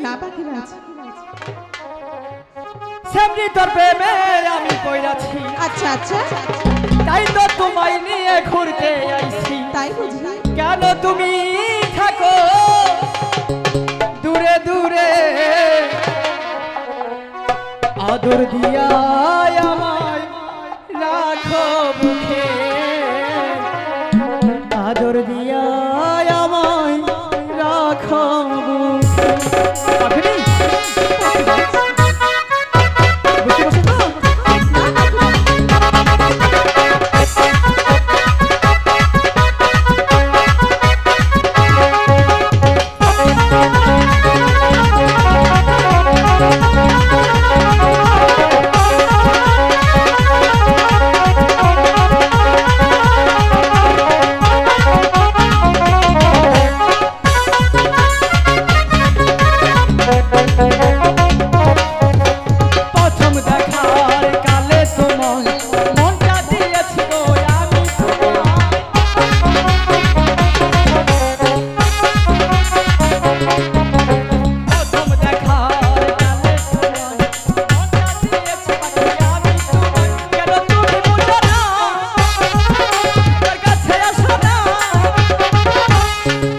না পাখিরাজ, সেমনি তোর প্রেমে আমি পড়াছি। আচ্ছা আচ্ছা, তাই তো তোমায় নিয়ে ঘুরতে আইছি। তাই বুঝি? কেন তুমি থাকো দূরে দূরে, আদর দিয়া আমায় রাখো বুকে, আদর দিয়া আমায় রাখো বুকে। পাখিনি? বুঝতে পারছো তো? প্রথম দেখার কালে তোমায় মনটা দিয়েছি গো আমি তোমায়। প্রথম দেখার কালে তোমায় মনটা দিয়েছি আমি তোমায়। কেন তুমি বুঝো না, তোর কাছে আসো না,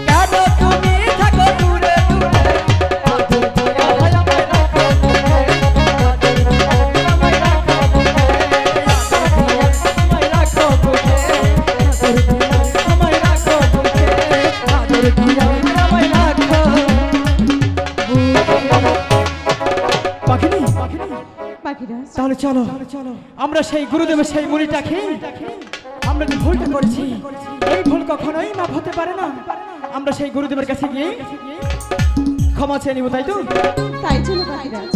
কেন তুমি থাকো দূরে দূরে, আদর দিয়া আমায় রাখো বুকে, পাখিরাজ, তাহলে চলো আমরা সেই গুরুদেবের সেই মুড়িটাকে আমরা যে ভুলটা করেছি, এই ভুল কখনোই মাফ হতে পারে না। আমরা সেই গুরুদেবের কাছে গিয়ে ক্ষমা চেয়ে নিব, তাই তো? তাই চলো পাখিরাজ।